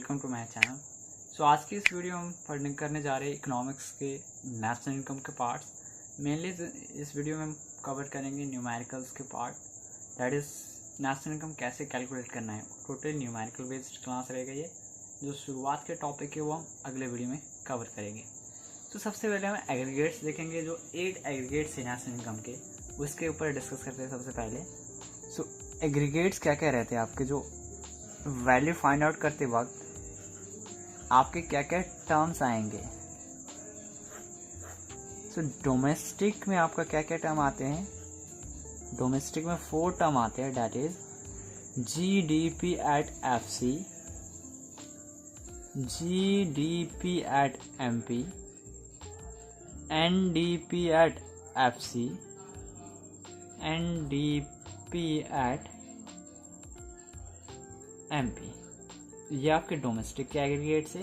Welcome to my channel. So आज की इस वीडियो में हम करने जा रहे हैं इकोनॉमिक्स के नेशनल इनकम के पार्ट्स। मेनली इस वीडियो में हम कवर करेंगे न्यूमेरिकल्स के part, that is national income कैसे कैलकुलेट करना है। टोटल न्यूमेरिकल बेस्ड क्लास रहेगा ये। जो शुरुआत के टॉपिक है वो हम अगले वीडियो में कवर करेंगे। तो सबसे पहले हम एग्रीगेट्स देखेंगे, जो 8 एग्रीगेट्स है नेशनल इनकम के, उसके ऊपर डिस्कस करते हैं सबसे पहले। सो एग्रीगेट्स क्या क्या रहते हैं आपके, जो वैल्यू फाइंड आउट करते वक्त आपके क्या क्या टर्म्स आएंगे। सो डोमेस्टिक में आपका क्या क्या टर्म आते हैं। डोमेस्टिक में 4 टर्म आते हैं, that is GDP at FC, GDP at MP, NDP at FC, NDP at MP। ये आपके डोमेस्टिक के एग्रीगेट से।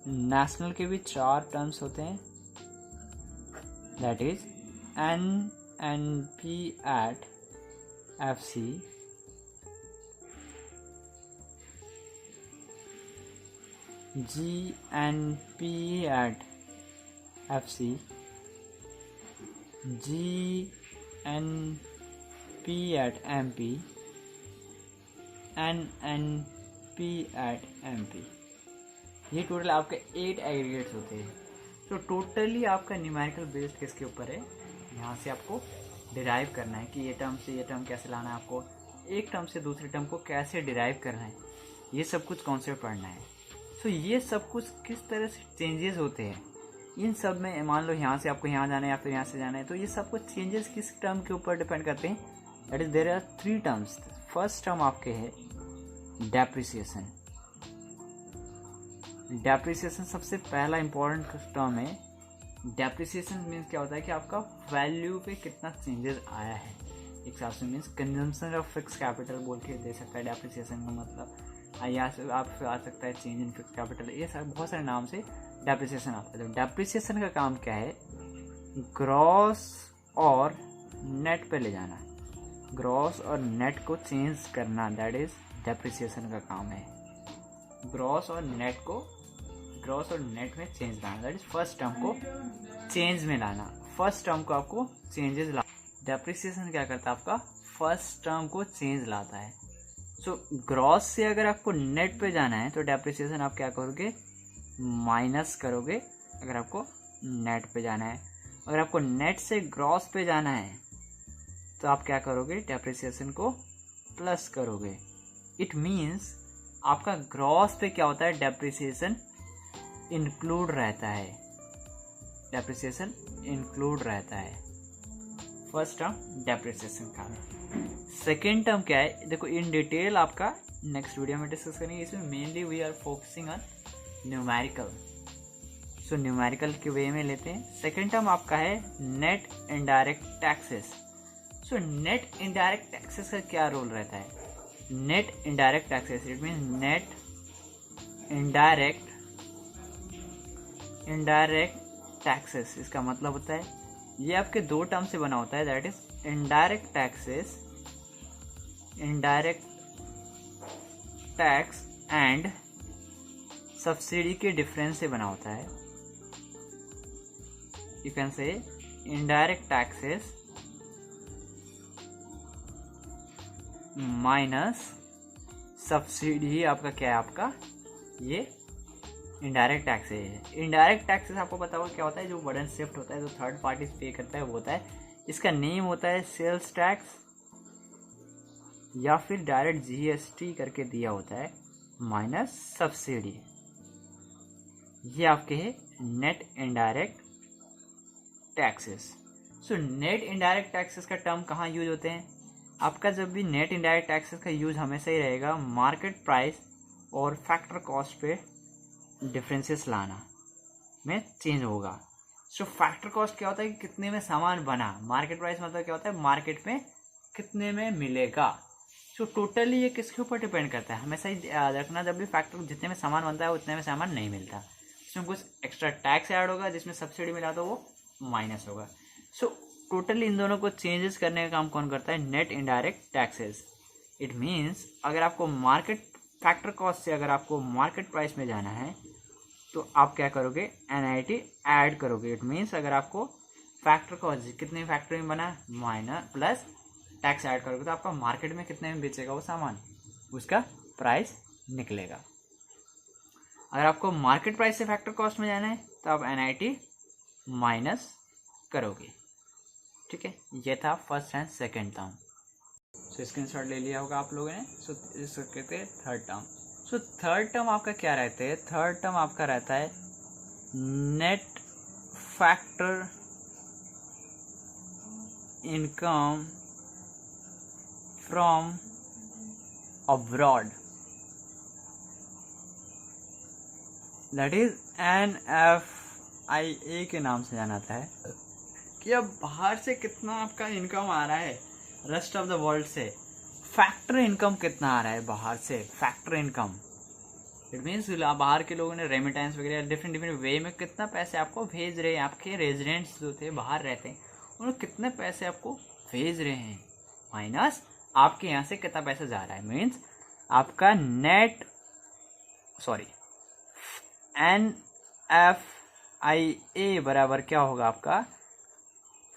नेशनल के भी 4 टर्म्स होते हैं, that is NNP at FC, GNP at FC, GNP at MP, NNP at MP। ये total आपके 8 एग्रीगेट्स होते हैं। तो टोटली आपका न्यूमेरिकल बेस्ड किसके ऊपर है, यहाँ से आपको डिराइव करना है कि ये टर्म से ये टर्म कैसे लाना है, आपको एक टर्म से दूसरे टर्म को कैसे डिराइव करना है, ये सब कुछ कॉन्सेप्ट पढ़ना है। तो ये सब कुछ किस तरह से चेंजेस होते हैं इन सब में। मान लो यहाँ से आपको यहाँ जाना है या फिर यहाँ से जाना है, तो ये सब कुछ चेंजेस किस टर्म के ऊपर डिपेंड करते हैं। That is there are 3 terms. First term आपके है डेप्रिसिएशन। डेप्रिसिएशन सबसे पहला इंपॉर्टेंट टर्म है। डेप्रिसिएशन मीन्स क्या होता है कि आपका वैल्यू पे कितना चेंजेस आया है। एक साथ में means consumption of fix capital बोल के दे सकता है डेप्रिसिएशन का मतलब। यहाँ से आप आ सकता है चेंज इन फिक्स कैपिटल, ये सब बहुत सारे नाम से डेप्रिसिएशन आता है। तो डेप्रिसिएशन का काम क्या है, ग्रॉस और नेट पे ले जाना, ग्रॉस और नेट को चेंज करना, दैट इज डेप्रिसिएशन का काम है। ग्रॉस और नेट में चेंज लाना, दैट इज फर्स्ट टर्म को चेंज में लाना। फर्स्ट टर्म को आपको चेंजेस ला। डेप्रिसिएशन क्या करता है, आपका फर्स्ट टर्म को चेंज लाता है। सो ग्रॉस से अगर आपको नेट पे जाना है तो डेप्रिसिएशन आप क्या करोगे, माइनस करोगे। अगर आपको नेट पे जाना है, अगर आपको नेट से ग्रॉस पे जाना है तो आप क्या करोगे, डेप्रिसिएशन को प्लस करोगे। इट मीन्स आपका ग्रॉस पे क्या होता है, डेप्रिसिएशन इंक्लूड रहता है। डेप्रिसिएशन इंक्लूड रहता है। फर्स्ट टर्म डेप्रिसिएशन का। सेकेंड टर्म क्या है, देखो इन डिटेल आपका नेक्स्ट वीडियो में डिस्कस करेंगे। इसमें mainly we are focusing on numerical. So numerical के वे में लेते हैं। सेकेंड टर्म आपका है net indirect taxes. So net indirect taxes का क्या रोल रहता है। Net indirect taxes it mean net indirect taxes. इसका मतलब होता है ये आपके 2 टर्म से बना होता है, that is indirect taxes, indirect tax and subsidy के डिफरेंस से बना होता है। You can say indirect taxes minus subsidy आपका क्या है, आपका ये इनडायरेक्ट टैक्स है। इनडायरेक्ट टैक्सेस आपको पता होगा क्या होता है, जो बर्डन शिफ्ट होता है, जो थर्ड पार्टी पे करता है वो होता है। इसका नेम होता है सेल्स टैक्स या फिर डायरेक्ट GST करके दिया होता है, माइनस सब्सिडी। ये आपके है net indirect taxes. So net indirect taxes का टर्म कहाँ यूज होते हैं, आपका जब भी नेट इनडायरेक्ट टैक्सेस का यूज हमेशा ही रहेगा मार्केट प्राइस और फैक्टर कॉस्ट पे डिफरेंसेस लाना में चेंज होगा। सो फैक्टर कॉस्ट क्या होता है कि कितने में सामान बना, मार्केट प्राइस मतलब क्या होता है मार्केट में कितने में मिलेगा। सो टोटली ये किसके ऊपर डिपेंड करता है, हमेशा ही याद रखना जब भी फैक्टर जितने में सामान बनता है उतने में सामान नहीं मिलता, इसमें कुछ एक्स्ट्रा टैक्स ऐड होगा, जिसमें सब्सिडी मिला तो वो माइनस होगा। सो टोटली इन दोनों को चेंजेस करने का काम कौन करता है, net indirect taxes. It means अगर आपको मार्केट फैक्टर कॉस्ट से अगर आपको मार्केट प्राइस में जाना है तो आप क्या करोगे, NIT ऐड करोगे। इट मीन्स अगर आपको फैक्टर कॉस्ट कितने फैक्टर में बना माइनस प्लस टैक्स ऐड करोगे तो आपका मार्केट में कितने में बेचेगा वो सामान, उसका प्राइस निकलेगा। अगर आपको मार्केट प्राइस से फैक्टर कॉस्ट में जाना है तो आप NIT माइनस करोगे। ठीक है, ये था first and second term. So screenshot ले लिया होगा आप लोगों ने। सो इसको कहते हैं third term. So third term आपका क्या रहता है, थर्ड टर्म आपका रहता है net factor income from abroad, that is NFIA के नाम से जाना जाता है कि अब बाहर से कितना आपका इनकम आ रहा है रेस्ट ऑफ द वर्ल्ड से, फैक्टर इनकम कितना आ रहा है बाहर से, फैक्टर इनकम। इट मीन्स बाहर के लोगों ने रेमिटेंस वगैरह डिफरेंट डिफरेंट वे में कितना पैसे आपको भेज रहे हैं, आपके रेजिडेंट्स जो थे बाहर रहते हैं उन्होंने कितने पैसे आपको भेज रहे हैं, माइनस आपके यहाँ से कितना पैसा जा रहा है। मीन्स आपका नेट NFIA बराबर क्या होगा आपका,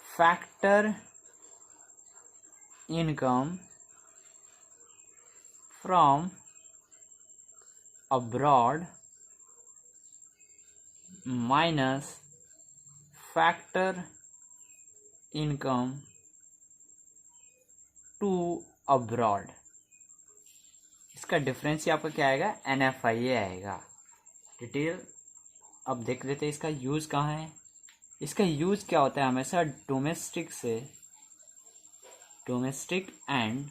factor income from abroad minus factor income to abroad. इसका डिफरेंस ही आपका क्या आएगा, NFIA आएगा। डिटेल अब देख लेते हैं इसका यूज़ कहाँ है। इसका यूज़ क्या होता है, हमेशा डोमेस्टिक एंड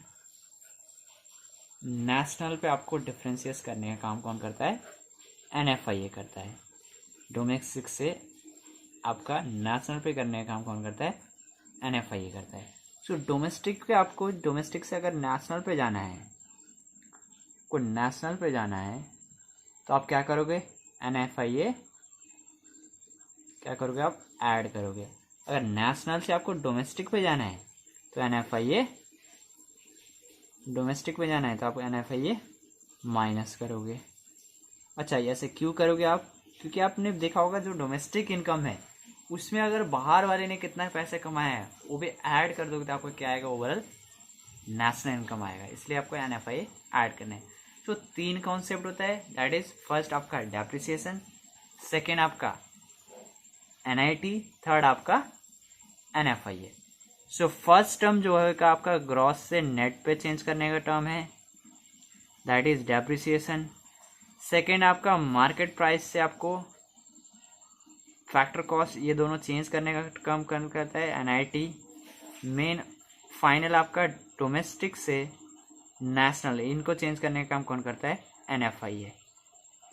नेशनल पे आपको डिफरेंशिएट करने का काम कौन करता है, NFIA करता है। डोमेस्टिक से आपका नेशनल पे करने का काम कौन करता है, NFIA करता है। सो डोमेस्टिक पे आपको डोमेस्टिक से अगर नेशनल पे जाना है, को नेशनल पे जाना है तो आप क्या करोगे, NFIA क्या करोगे, आप ऐड करोगे। अगर नेशनल से आपको डोमेस्टिक पे जाना है तो NFIA डोमेस्टिक पे जाना है तो आप NFIA माइनस करोगे। अच्छा, ऐसे क्यों करोगे आप, क्योंकि आपने देखा होगा जो डोमेस्टिक इनकम है उसमें अगर बाहर वाले ने कितना पैसे कमाया है वो भी ऐड कर दोगे तो आपको क्या आएगा, ओवरऑल नेशनल इनकम आएगा। इसलिए आपको NFIA ऐड करना है। तो 3 कॉन्सेप्ट होता है, दैट इज फर्स्ट आपका डेप्रिसिएशन, सेकेंड आपका NIT, थर्ड आपका NFIA। सो फर्स्ट टर्म जो है का आपका ग्रॉस से नेट पे चेंज करने का टर्म है, दैट इज डेप्रिसिएशन। सेकेंड आपका मार्केट प्राइस से आपको फैक्टर कॉस्ट, ये दोनों चेंज करने का काम करता है NIT। मेन फाइनल आपका डोमेस्टिक से नेशनल, इनको चेंज करने का काम कौन करता है, NFIA।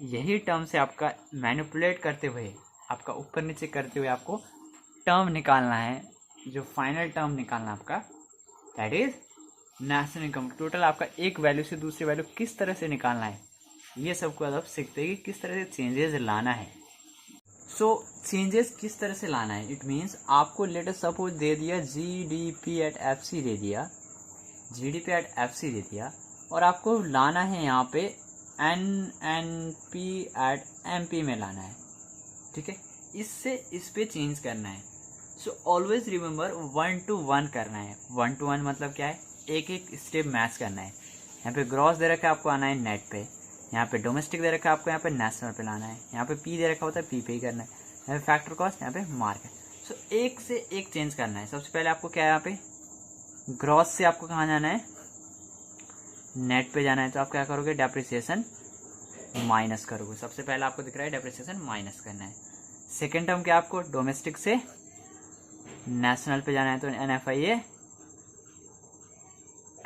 यही टर्म से आपका मैनिपुलेट करते हुए, आपका ऊपर नीचे करते हुए आपको टर्म निकालना है, जो फाइनल टर्म निकालना आपका, that is national income. Total आपका एक वैल्यू से दूसरी वैल्यू किस तरह से निकालना है, ये सबको आप सीखते हैं कि किस तरह से चेंजेस लाना है। सो चेंजेस किस तरह से लाना है, इट मीन्स आपको लेटर सपोज दे दिया GDP@FC दे दिया, GDP@FC दे दिया, और आपको लाना है यहाँ पे NNP@MP में लाना है। ठीक है, इससे इस पे चेंज करना है। सो ऑलवेज रिमेंबर 1 to 1 करना है। 1 to 1 मतलब क्या है, एक एक स्टेप मैच करना है। यहाँ पे ग्रॉस दे रखा है, आपको आना है नेट पे। यहाँ पे डोमेस्टिक दे रखा है, आपको यहाँ पे नेशनल पे लाना है। यहाँ पे P दे रखा होता है, P पे ही करना है। यहाँ पे फैक्टर कॉस्ट, यहाँ पे मार्केट। सो एक से एक चेंज करना है। सबसे पहले आपको क्या है, यहाँ पे ग्रॉस से आपको कहाँ जाना है, नेट पे जाना है। तो आप क्या करोगे, डेप्रिसिएशन माइनस करोगे। सबसे पहले आपको दिख रहा है डेप्रिसिएशन माइनस करना है। सेकेंड टर्म क्या, आपको डोमेस्टिक से नेशनल पे जाना है तो NFIA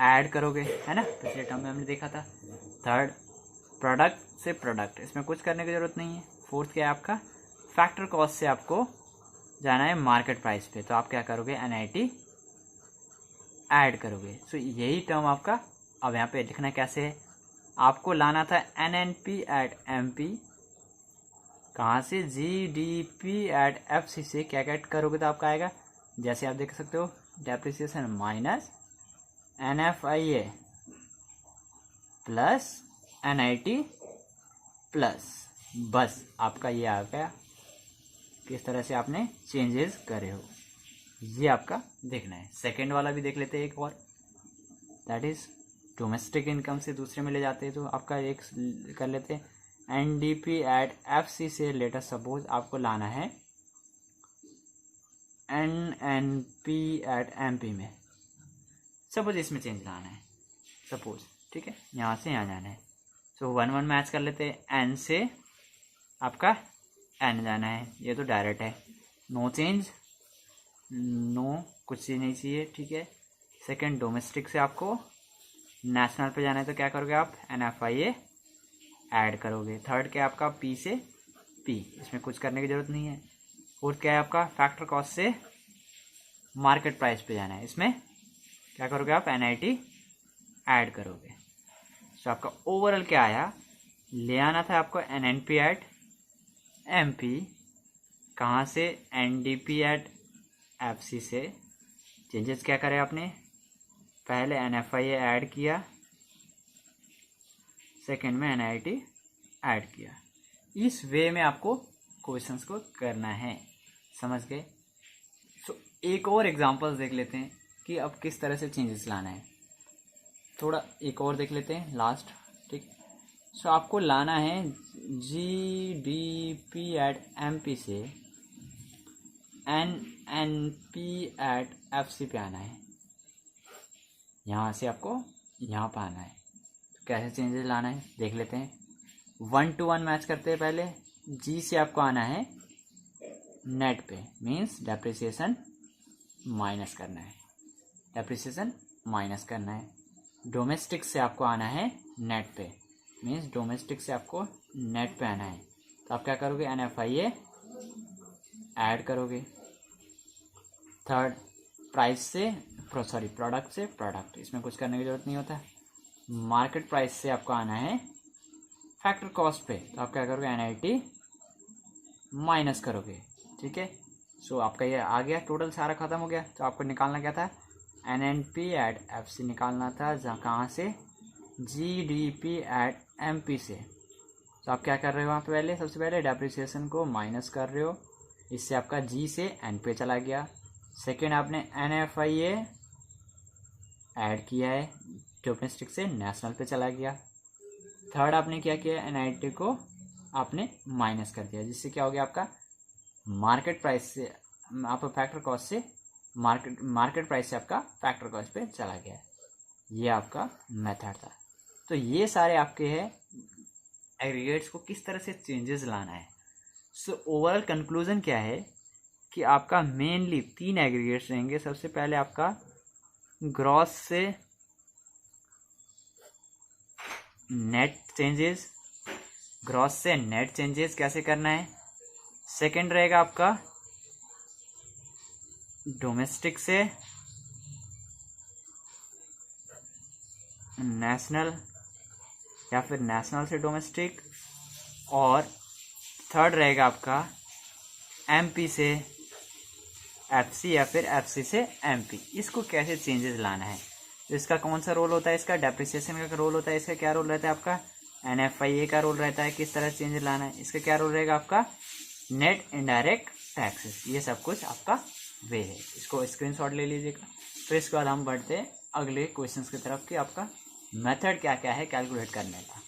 ऐड करोगे, है ना, पिछले टर्म में हमने देखा था। थर्ड प्रोडक्ट से प्रोडक्ट, इसमें कुछ करने की जरूरत नहीं है। फोर्थ क्या है आपका, फैक्टर कॉस्ट से आपको जाना है मार्केट प्राइस पे, तो आप क्या करोगे, NIT ऐड करोगे। सो यही टर्म आपका अब यहाँ पे लिखना कैसे है, आपको लाना था NNP@MP, कहाँ से, GDP@FC से क्या क्या करोगे तो आपका आएगा, जैसे आप देख सकते हो, depreciation minus NFIA plus NIT plus, बस आपका ये आ गया। किस तरह से आपने चेंजेस करे हो ये आपका देखना है। सेकेंड वाला भी देख लेते हैं एक और, दैट इज डोमेस्टिक इनकम से दूसरे में ले जाते हैं। तो आपका एक कर लेते हैं, NDP एट FC से लेटेस्ट सपोज आपको लाना है NNP एट MP में, सपोज इसमें चेंज लाना है सपोज, ठीक है, यहाँ से यहाँ जाना है। सो 1 1 मैच कर लेते हैं, N से आपका N जाना है, ये तो डायरेक्ट है, नो चेंज, नो कुछ ही नहीं चाहिए, ठीक है। सेकंड डोमेस्टिक से आपको नेशनल पे जाना है, तो क्या करोगे आप NFIA ऐड करोगे। थर्ड क्या है आपका P से P, इसमें कुछ करने की जरूरत नहीं है। फोर्थ क्या है आपका फैक्टर कॉस्ट से मार्केट प्राइस पे जाना है, इसमें क्या करोगे आप NIT ऐड करोगे। सो आपका ओवरऑल क्या आया, ले आना था आपको NNP एट MP, कहाँ से NDP एट FC से। चेंजेस क्या करे आपने, पहले NFIA ऐड किया, सेकंड में NIT ऐड किया। इस वे में आपको क्वेश्चंस को करना है, समझ गए। सो एक और एग्जांपल्स देख लेते हैं कि अब किस तरह से चेंजेस लाना है। थोड़ा एक और देख लेते हैं लास्ट, ठीक। सो आपको लाना है GDP एट MP से NNP एट FC पे आना है, यहाँ से आपको यहाँ पे आना है। तो कैसे चेंजेस लाना है देख लेते हैं। 1 to 1 मैच करते हैं। पहले G से आपको आना है नेट पे, मीन्स डेप्रिसिएशन माइनस करना है, डेप्रिसिएशन माइनस करना है। डोमेस्टिक से आपको आना है नेट पे, मीन्स डोमेस्टिक से आपको नेट पे आना है। तो आप क्या करोगे, NFIA ऐड करोगे। थर्ड प्राइस से प्रोडक्ट से प्रोडक्ट, इसमें कुछ करने की जरूरत नहीं होता। मार्केट प्राइस से आपको आना है फैक्टर कॉस्ट पे, तो आप क्या करोगे NIT माइनस करोगे, ठीक है। सो आपका ये आ गया, टोटल सारा खत्म हो गया। तो आपको निकालना क्या था, NNP एट FC निकालना था, जहाँ कहाँ से GDP एट MP से। तो आप क्या कर रहे हो वहाँ पे, पहले सबसे पहले डेप्रिसिएशन को माइनस कर रहे हो, इससे आपका G से N पे चला गया। सेकेंड आपने NFIA ऐड किया है, डोमेस्टिक से नेशनल पे चला गया। थर्ड आपने क्या किया, NIT को आपने माइनस कर दिया, जिससे क्या हो गया आपका मार्केट प्राइस से आपका फैक्टर कॉस्ट से मार्केट प्राइस से आपका फैक्टर कॉस्ट पे चला गया। ये आपका मेथड था। तो ये सारे आपके हैं एग्रीगेट्स को किस तरह से चेंजेस लाना है। सो ओवरऑल कंक्लूजन क्या है कि आपका मेनली 3 एग्रीगेट्स रहेंगे। सबसे पहले आपका ग्रॉस से नेट चेंजेस, ग्रॉस से नेट चेंजेस कैसे करना है। सेकंड रहेगा आपका डोमेस्टिक से नेशनल या फिर नेशनल से डोमेस्टिक, और थर्ड रहेगा आपका MP से FC या फिर FC से MP। इसको कैसे चेंजेस लाना है, तो इसका कौन सा रोल होता है, इसका डेप्रिसिएशन का रोल होता है, इसका क्या रोल रहता है, आपका NFIA का रोल रहता है। किस तरह चेंज लाना है, इसका क्या रोल रहेगा, आपका नेट इनडायरेक्ट टैक्सेस। ये सब कुछ आपका वे है, इसको स्क्रीनशॉट ले लीजिएगा। फिर इसके बाद हम बढ़ते हैं अगले क्वेश्चंस की तरफ कि आपका मेथड क्या क्या है कैलकुलेट करने का।